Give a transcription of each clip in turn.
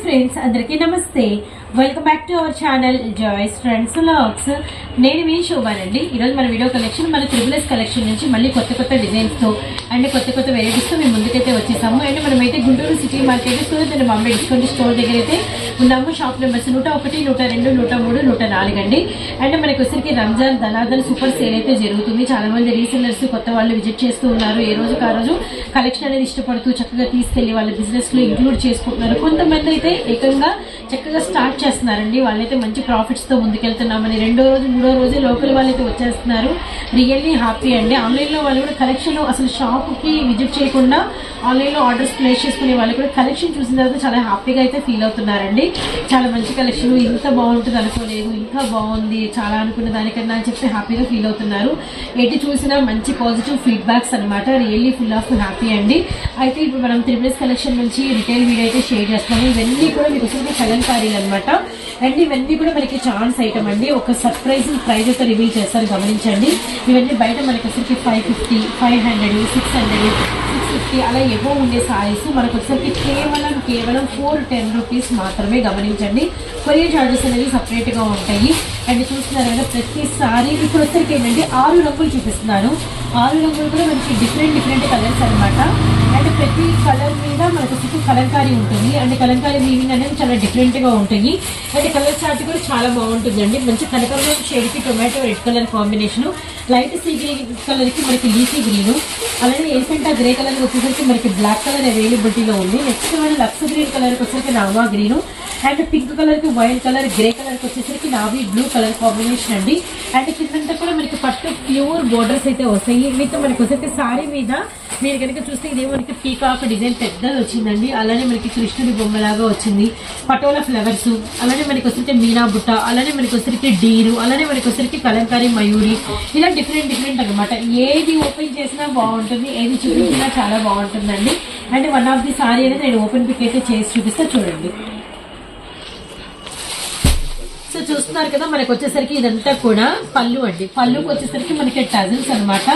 Friends అందరికీ నమస్తే. Welcome back to our channel Joys friends vlogs. నేను మీ శోభానండి. ఈరోజు మన వీడియో కలెక్షన్ మన త్రిబుల్ కలెక్షన్ నుంచి మళ్ళీ కొత్త డిజైన్స్తో అండ్ కొత్త వెరైటీస్తో మేము ముందుకైతే వచ్చేసాము. అండ్ మనమైతే Guntur city market Surat and Bombay discount store దగ్గర అయితే ఉన్నాము. షాప్ నెంబర్స్ 101, 102, 103, 104 అండి. అండ్ మనకి వచ్చరికి రంజాన్ ధనాధన్ సూపర్ సేల్ అయితే జరుగుతుంది. చాలా మంది రీసెల్లర్స్ కొత్త వాళ్ళు విజిట్ చేస్తూ ఉన్నారు. ఏ రోజుకి ఆ రోజు కలెక్షన్ అనేది ఇష్టపడుతూ చక్కగా తీసుకెళ్లి వాళ్ళ బిజినెస్ లో ఇంక్లూడ్ చేసుకుంటున్నారు. కొంతమంది అయితే ఏకంగా చక్కగా స్టార్ట్ చేస్తున్నారండి. వాళ్ళైతే మంచి ప్రాఫిట్స్ తో ముందుకెళ్తున్నామని రెండో రోజు మూడో రోజు లోకల్ వాళ్ళైతే వచ్చేస్తున్నారు. రియల్లీ హ్యాపీ అండి. ఆన్లైన్ లో వాళ్ళు కూడా కలెక్షన్ అసలు షాప్ కి విజిట్ చేయకుండా ఆన్లైన్ లో ఆర్డర్స్ ప్లేస్ చేసుకునే వాళ్ళు కూడా కలెక్షన్ చూసిన తర్వాత చాలా హ్యాపీగా అయితే ఫీల్ అవుతున్నారండి. చాలా మంచి కలెక్షన్, ఇంత బాగుంటుంది అనుకోలేదు, ఇంకా బాగుంది చాలా అనుకున్న దానికన్నా అని చెప్పి హ్యాపీగా ఫీల్ అవుతున్నారు. ఎటు చూసినా మంచి పాజిటివ్ ఫీడ్బ్యాక్స్ అనమాట. రియల్లీ ఫుల్ ఆఫ్ హ్యాపీ అండి. అయితే ఇప్పుడు మనం త్రిబుల్స్ కలెక్షన్ నుంచి రిటైల్ వీడియో అయితే షేర్ చేస్తాము. ఇవన్నీ కూడా మీకు వచ్చి కలంకారీలు అనమాట. అండ్ ఇవన్నీ కూడా మనకి ఛాన్స్ ఐటమ్ అండి. ఒక సర్ప్రైజ్ ప్రైజ్ అయితే రివీల్ చేస్తారు, గమనించండి. ఇవన్నీ బయట మనకి వచ్చరికి 550, 500, 600, 650 అలా ఏవో ఉండే సారీస్ మనకు వచ్చరికి కేవలం 410 రూపీస్ మాత్రమే. గమనించండి, కొరియర్ చార్జెస్ అనేది సపరేట్ గా ఉంటాయి. అండ్ చూస్తున్నారు కదా ప్రతిసారి ఇప్పుడు వచ్చరికి ఏంటంటే 6 రంగులు చూపిస్తున్నాను. 6 రంగులు కూడా మనకి డిఫరెంట్ కలర్స్ అనమాట. అండ్ ప్రతి కలర్ మీద మనకు వచ్చి కలంకారీ ఉంటుంది. అండ్ కలంకారీ వీవింగ్ అనేది చాలా డిఫరెంట్ గా ఉంటుంది. అండ్ కలర్ చార్ట్ కూడా చాలా బాగుంటుంది అండి. మంచి కనకాంబరం షేడ్ కి tomato red colour combination, light sea green colour కి మనకి లీఫీ గ్రీన్, అలానే ఎలిఫెంటా గ్రే కలర్ వచ్చేసరికి మనకి బ్లాక్ కలర్ అవైలబిలిటీలో ఉంది. నెక్స్ట్ మన లక్స్ గ్రీన్ కలర్ కి వచ్చేసరికి నావా గ్రీన్, అండ్ పింక్ కలర్ కి వైట్ కలర్, గ్రే కలర్ కి వచ్చేసరికి నావీ బ్లూ కలర్ కాంబినేషన్ అండి. అండ్ కిందంతా కూడా మనకి పట్టు ప్యూర్ బోర్డర్స్ అయితే వస్తాయి. వీటితో మనకి వచ్చేసరికి సారీ మీద మీరు కనుక చూస్తే ఇదే మనకి పీకాక్ డిజైన్ పెద్దది వచ్చిందండి. అలానే మనకి కృష్ణుడి బొమ్మలాగా వచ్చింది, పటోలా ఫ్లవర్స్, అలానే మనకి వచ్చరికి మీనా బుట్ట, అలానే మనకి వచ్చరికి డీరు, అలానే మనకి వచ్చరికి కలంకారీ మయూరి, ఇలా డిఫరెంట్ అనమాట. ఏది ఓపెన్ చేసినా బాగుంటుంది, ఏది చూపించినా చాలా బాగుంటుందండి. And one of the sorry అనేది నేను ఓపెన్ పిక్ అయితే చేసి చూపిస్తా, చూడండి. సో చూస్తున్నారు కదా మనకి వచ్చేసరికి ఇదంతా కూడా పళ్ళు అండి. పళ్ళుకి వచ్చేసరికి మనకి టజిల్స్ అనమాట.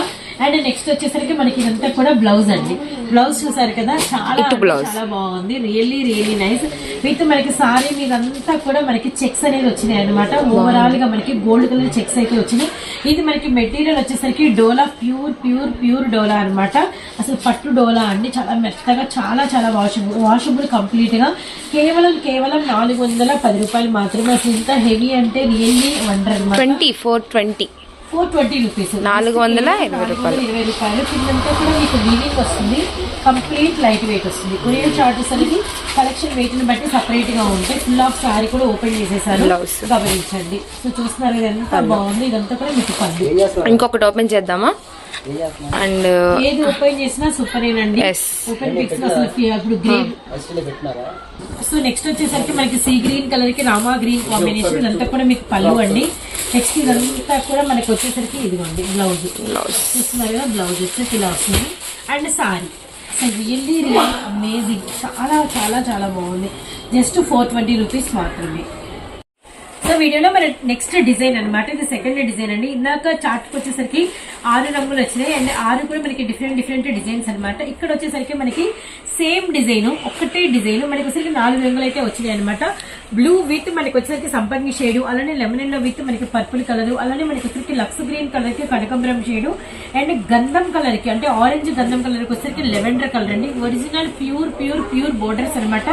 అండ్ నెక్స్ట్ వచ్చేసరికి మనకి ఇదంతా కూడా బ్లౌజ్ అండి. బ్లౌజ్ చూసారు కదా, చాలా బాగుంది. Really nice. విత్ మనకి సారీ మీద అంతా కూడా మనకి చెక్స్ అనేది వచ్చినాయి అనమాట. ఓవరాల్ గా మనకి గోల్డ్ కలర్ చెక్స్ అయితే వచ్చినాయి. ఇది మనకి మెటీరియల్ వచ్చేసరికి డోలా ప్యూర్ డోలా అనమాట. అసలు పట్టు డోలా అండి. చాలా మెత్తగా చాలా వాషబుల్ కంప్లీట్ గా. కేవలం 410 రూపాయలు మాత్రమే. అసలు ఇంత హెవీ అంటే రియల్లీ వండర్ అనమాట. 420 రూపీస్, 420 రూపాయలు. కిందంతా కూడా మీకు వీవింగ్ వస్తుంది, కంప్లీట్ లైట్ వెయిట్ వస్తుంది. కొరియర్ చార్జెస్ అనేది కలెక్షన్ వెయిట్ ని బట్టి సపరేట్ గా ఉంటాయి. ఫుల్ ఆఫ్ సారీ కూడా ఓపెన్ చేసేసారు, గమనించండి. సో చూస్తున్నారు ఇది ఎంత బాగుంది. ఇదంతా కూడా మీకు పళ్ళు. ఇంకొకటి ఓపెన్ చేద్దామా? అండ్ ఏది ఓపెన్ చేసినా సూపరేనండి. ఓపెన్ పిక్స్ అసలు ఇప్పుడు గ్రీన్. సో నెక్స్ట్ వచ్చేసరికి మనకి సీ గ్రీన్ కలర్ కి రామా గ్రీన్ కాంబినేషన్. ఇదంతా కూడా మీకు పళ్ళు అండి. నెక్స్ట్ ఇదంతా కూడా మనకి వచ్చేసరికి ఇదిగోండి బ్లౌజ్. చూస్తున్నారు కదా, బ్లౌజ్ వచ్చేసి ఇలా వస్తుంది. అండ్ సారీ రియల్లీ అమేజింగ్, చాలా బాగుంది. జస్ట్ 420 రూపీస్ మాత్రమే. సో వీడియోలో మన నెక్స్ట్ డిజైన్ అనమాట. ఇది సెకండ్ డిజైన్ అండి. ఇందాక చార్ట్ వచ్చేసరికి 6 రంగులు వచ్చినాయి. అండ్ 6 కూడా మనకి డిఫరెంట్ డిజైన్స్ అనమాట. ఇక్కడ వచ్చేసరికి మనకి సేమ్ డిజైన్, ఒక్కటే డిజైన్ మనకి వచ్చేసరికి 4 రంగులు అయితే వచ్చినాయి అనమాట. బ్లూ విత్ మనకి వచ్చేసరికి సంపంగి షేడు, అలానే లెమన్ ఎల్లో విత్ మనకి పర్పుల్ కలర్, అలానే మనకి వచ్చేసరికి లక్స్ గ్రీన్ కలర్ కి కనకాంబరం షేడు, అండ్ గంధం కలర్ కి అంటే ఆరెంజ్ గంధం కలర్ కి వచ్చేసరికి లెవెండర్ కలర్ అండి. ఒరిజినల్ ప్యూర్ బోర్డర్స్ అనమాట.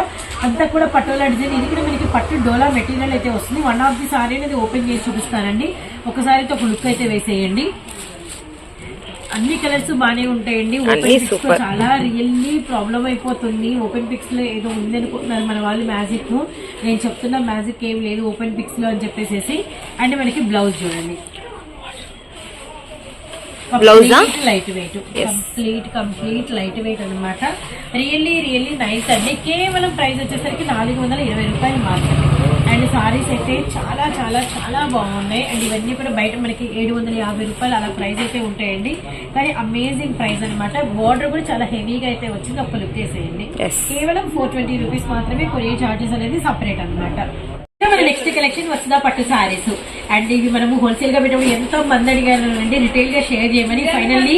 అంతా కూడా పటోలా డిజైన్. ఇది కూడా మనకి పట్టు డోలా మెటీరియల్ అయితే వస్తుంది. వన్ ఆఫ్ ది సారీ అనేది ఓపెన్ చేసి చూపిస్తానండి. ఒకసారితో ఒక లుక్ అయితే వేసేయండి. అన్ని కలర్స్ బాగానే ఉంటాయండి. ఓపెన్ పిక్స్ లో చాలా రియల్లీ ప్రాబ్లం అయిపోతుంది. ఓపెన్ పిక్స్ లో ఏదో ఉంది అనుకుంటున్నారు మన వాళ్ళు మ్యాజిక్. నేను చెప్తున్నా మ్యాజిక్ ఏం లేదు ఓపెన్ పిక్స్ లో అని చెప్పేసి. అండ్ మనకి బ్లౌజ్ చూడండి, light weight, complete light weight అనమాట. రియల్లీ నైస్ అండి. కేవలం ప్రైస్ వచ్చేసరికి 420 రూపాయలు మాత్రమే. అండ్ సారీస్ అయితే చాలా బాగున్నాయి. అండ్ ఇవన్నీ కూడా బయట మనకి 750 రూపాయలు అలా ప్రైస్ అయితే ఉంటాయండి. కానీ అమేజింగ్ ప్రైస్ అనమాట. బోర్డర్ కూడా చాలా హెవీగా అయితే వచ్చింది. ఒక లుక్ వేసేయండి. కేవలం 420 రూపీస్ మాత్రమే. కొరియర్ చార్జెస్ అనేది సపరేట్ అనమాట. మన నెక్స్ట్ కలెక్షన్ వస్తుందా పట్టు సారీస్. అండ్ ఇవి మనము హోల్సేల్ గా పెట్టినప్పుడు ఎంతో మంది అడిగారు అండి రిటైల్ గా షేర్ చేయమని. ఫైనల్లీ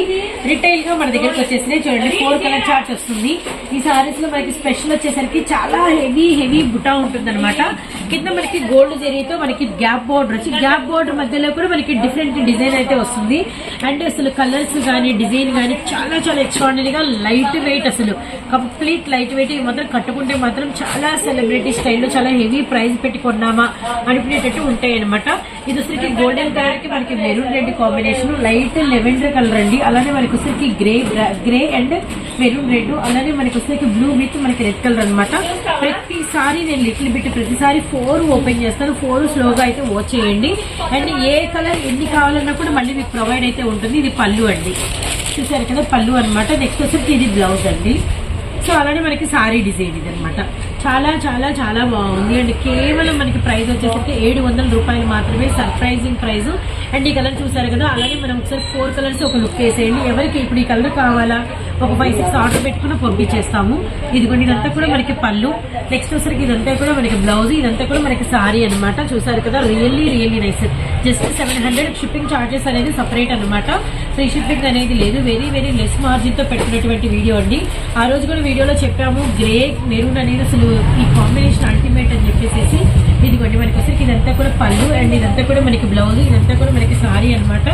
రిటైల్ గా మన దగ్గరకు వచ్చేసి చూడండి 4 కలర్ చార్ట్ వస్తుంది. ఈ సారీస్ లో మనకి స్పెషల్ వచ్చేసరికి చాలా హెవీ బుటా ఉంటుంది అనమాట. కింద మనకి గోల్డ్ జరీతో మనకి గ్యాప్ బోర్డర్ వచ్చి గ్యాప్ బోర్డర్ మధ్యలో కూడా మనకి డిఫరెంట్ డిజైన్ అయితే వస్తుంది. అండ్ అసలు కలర్స్ కానీ డిజైన్ కానీ చాలా ఎక్స్ట్రాడినరీగా లైట్ వెయిట్, అసలు కంప్లీట్ లైట్ వెయిట్. మాత్రం కట్టుకుంటే మాత్రం చాలా సెలబ్రిటీ స్టైల్లో చాలా హెవీ ప్రైస్ పెట్టి కొన్నామా అనుకునేటట్టు ఉంటాయి అనమాట. ఇది వచ్చరికి గోల్డెన్ కలర్ కి మనకి maroon red combination, light lavender colour అండి. అలానే మనకి వచ్చరికి గ్రే అండ్ మెరూన్ రెడ్, అలానే మనకి వచ్చరికి బ్లూ విత్ మనకి రెడ్ కలర్ అనమాట. ప్రతిసారి నేను లిటిల్ బిట్ ప్రతిసారి 4 ఓపెన్ చేస్తాను. 4 స్లోగా అయితే వాచ్ చేయండి. అండ్ ఏ కలర్ ఎన్ని కావాలన్నా కూడా మళ్ళీ మీకు ప్రొవైడ్ అయితే ఉంటుంది. ఇది పళ్ళు అండి, చూసారు కదా పళ్ళు అనమాట. నెక్స్ట్ వచ్చరికి ఇది బ్లౌజ్ అండి. సో అలానే మనకి సారీ డిజైన్ ఇది అనమాట. చాలా బాగుంది. అండ్ కేవలం మనకి ప్రైస్ వచ్చేసరికి 700 రూపాయలు మాత్రమే, సర్ప్రైజింగ్ ప్రైస్. అండ్ ఈ కలర్ చూసారు కదా, అలాగే మనం ఒకసారి 4 కలర్స్ ఒక లుక్ వేసేయండి. ఎవరికి ఇప్పుడు ఈ కలర్ కావాలా ఒక 5-6 ఆర్డర్ పెట్టుకుని పంపించేస్తాము. ఇదిగోండి ఇదంతా కూడా మనకి పళ్ళు. నెక్స్ట్ వచ్చరికి ఇదంతా కూడా మనకి బ్లౌజ్, ఇదంతా కూడా మనకి సారీ అనమాట. చూసారు కదా, really nice. Just 700 shipping charges అనేది సపరేట్ అనమాట. ఫ్రీ షిప్పింగ్ అనేది లేదు. వెరీ లెస్ మార్జిన్ తో పెట్టినటువంటి వీడియో అండి. ఆ రోజు కూడా వీడియోలో చెప్పాము గ్రే మెరూన్ అనేది అసలు ఈ కాంబినేషన్ అల్టిమేట్ అని చెప్పేసి. ఇదిగోండి మనకి వచ్చరికి ఇదంతా కూడా పళ్ళు అండ్ ఇదంతా కూడా మనకి బ్లౌజ్, ఇదంతా కూడా మనకి సారీ అనమాట.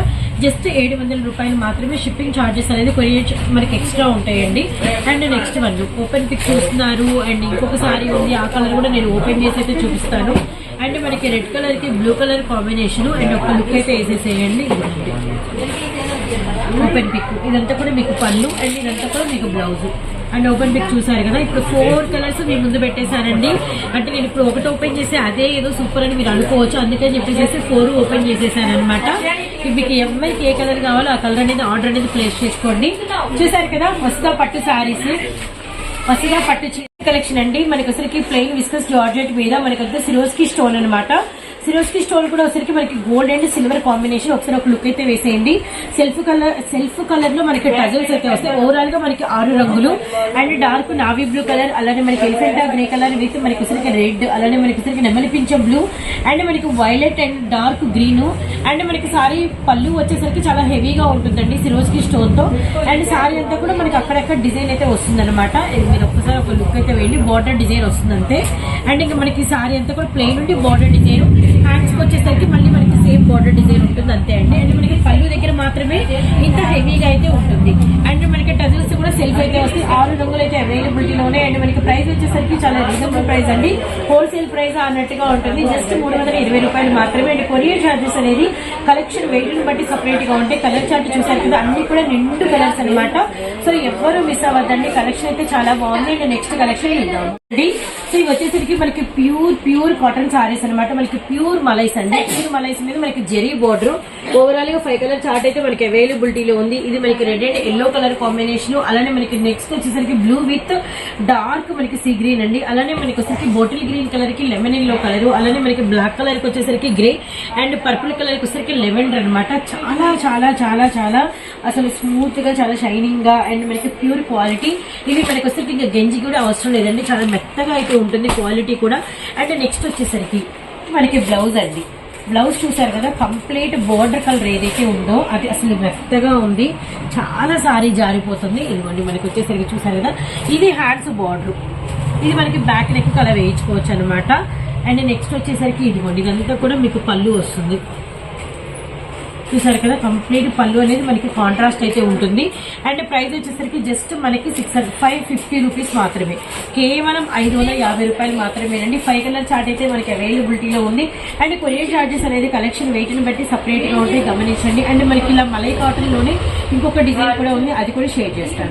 జస్ట్ 700 రూపాయలు మాత్రమే. షిప్పింగ్ చార్జెస్ అనేది కొరియర్ మనకి ఎక్స్ట్రా ఉంటాయండి. And next one open pic చూస్తున్నారు. అండ్ ఇంకొక సారీ ఉంది, ఆ కలర్ కూడా నేను ఓపెన్ చేసి అయితే చూపిస్తాను. అండ్ మనకి రెడ్ కలర్ కి బ్లూ కలర్ కాంబినేషన్. అండ్ ఒక లుక్ అయితే వేసేసేయండి. ఓపెన్ పిక్ ఇదంతా కూడా మీకు పళ్ళు అండ్ ఇదంతా కూడా మీకు బ్లౌజ్. అండ్ ఓపెన్ పిక్ చూసారు కదా. ఇప్పుడు 4 కలర్స్ మీ ముందు పెట్టేశానండి. అంటే నేను ఇప్పుడు ఒకటి ఓపెన్ చేసి అదే ఏదో సూపర్ అని మీరు అనుకోవచ్చు, అందుకని చెప్పేసి 4 ఓపెన్ చేసేసాను అనమాట. మీకు ఎవరికి ఏ కలర్ కావాలో ఆ కలర్ అనేది ఆర్డర్ అనేది ప్లేస్ చేసుకోండి. చూసారు కదా, వస్తా పట్టు శారీస్, వస్తా పట్టు కలెక్షన్ అండి. మనకి అసలుకి ప్లెయిన్ విస్కస్ జార్జెట్ మీద మనకి వద్ద సిరోస్కి స్టోన్ అనమాట. సిరోస్కి స్టోన్ కూడా వచ్చరికి మనకి గోల్డ్ అండ్ సిల్వర్ కాంబినేషన్. ఒకసారి ఒక లుక్ అయితే వేసేయండి. సెల్ఫ్ కలర్ లో మనకి టజల్స్ అయితే వస్తాయి. ఓవరాల్ గా మనకి 6 రంగులు and dark navy blue colour, అలానే మనకి ఎలిఫెంటా గ్రే కలర్ విత్ మనకి వచ్చరికి రెడ్, అలానే మనకి వచ్చరికి నెమలి పింఛం బ్లూ అండ్ మనకి violet and dark green. And మనకి సారీ పళ్ళు వచ్చేసరికి చాలా హెవీగా ఉంటుందండి సిరోస్కి స్టోన్ తో. అండ్ సారీ అంతా కూడా మనకి అక్కడక్కడ డిజైన్ అయితే వస్తుంది అనమాట. మీరు ఒక్కసారి ఒక లుక్ అయితే వెళ్ళి బార్డర్ డిజైన్ వస్తుంది అంతే. అండ్ ఇంకా మనకి సారీ అంతా కూడా ప్లెయిన్ ఉండి బార్డర్ డిజైన్, హ్యాండ్స్ వచ్చేసరికి మళ్ళీ మనకి సేమ్ బార్డర్ డిజైన్ ఉంటుంది అంతే అండి. అండ్ మనకి పళ్ళు దగ్గర మాత్రమే ఇంత హెవీగా అయితే ఉంటుంది. అండ్ మనకి టజల్స్ కూడా సెల్ఫ్ అయితే వస్తాయి. 6 రంగులు అయితే అవైలబిలిటీలోనే. అండ్ మనకి ప్రైస్ వచ్చేసరికి చాలా రీజనబుల్ ప్రైస్ అండి. హోల్సేల్ ప్రైస్ అన్నట్టుగా ఉంటుంది. జస్ట్ 320 రూపాయలు మాత్రమే. అండ్ కొరియర్ చార్జెస్ అనేది కలెక్షన్ వెయిట్ ని బట్టి సపరేట్ గా ఉంటాయి. కలర్ చార్ట్ చూసారు కదా, అన్ని కూడా నిండు కలర్స్ అనమాట. సో ఎవ్వరూ మిస్ అవ్వద్దండి. కలెక్షన్ అయితే చాలా బాగుంది. అండ్ నెక్స్ట్ కలెక్షన్ ఇద్దాం. సో ఇవి వచ్చేసరికి మనకి ప్యూర్ కాటన్ సారీస్ అనమాట. మనకి ప్యూర్ మలైస్ అండి. ప్యూర్ మలైస్ మీద మనకి జెరీ బోర్డర్. ఓవరాల్ గా 5 కలర్ చార్ట్ అయితే మనకి అవైలబిలిటీలో ఉంది. ఇది మనకి red and yellow colour combination. అలానే మనకి నెక్స్ట్ వచ్చేసరికి బ్లూ విత్ డార్క్ మనకి సీ గ్రీన్ అండి. అలానే మనకి వచ్చేసరికి బాటిల్ గ్రీన్ కలర్ కి లెమన్ ఎల్లో కలర్, అలానే మనకి బ్లాక్ కలర్ కి వచ్చేసరికి గ్రే అండ్ పర్పుల్ కలర్ కి వచ్చేసరికి లెవెండర్ అనమాట. చాలా అసలు స్మూత్ గా చాలా షైనింగ్ గా అండ్ మనకి ప్యూర్ క్వాలిటీ. ఇవి మనకి వచ్చేసరికి ఇంకా గంజి కూడా అవసరం లేదండి, చాలా మెత్తగా అయితే ఉంటుంది క్వాలిటీ కూడా. అండ్ నెక్స్ట్ వచ్చేసరికి మనకి బ్లౌజ్ అండి. బ్లౌజ్ చూసారు కదా, కంప్లీట్ బోర్డర్ కలర్ ఏదైతే ఉందో అది అసలు మెత్తగా ఉంది, చాలా సారీ జారిపోతుంది. ఇదిగోండి మనకి వచ్చేసరికి చూసారు కదా, ఇది హ్యాండ్స్ బార్డర్, ఇది మనకి బ్యాక్ నెక్ అలా వేయించుకోవచ్చు అనమాట. అండ్ నెక్స్ట్ వచ్చేసరికి ఇదిగోండి ఇదంతా కూడా మీకు పళ్ళు వస్తుంది. చూసారు కదా, కంప్లీట్ పళ్ళు అనేది మనకి కాంట్రాస్ట్ అయితే ఉంటుంది. అండ్ ప్రైస్ వచ్చేసరికి జస్ట్ మనకి 550 రూపీస్ మాత్రమే, కేవలం 550 రూపాయలు మాత్రమేనండి. 5 కలర్ చార్ట్ అయితే మనకి అవైలబిలిటీలో ఉంది. అండ్ కొరియర్ చార్జెస్ అనేది కలెక్షన్ వెయిట్ ని బట్టి సపరేట్ గా ఉంటాయి, గమనించండి. అండ్ మనకి ఇలా మలై కాటన్ లోనే ఇంకొక డిజైన్ కూడా ఉంది, అది కూడా షేర్ చేస్తాను.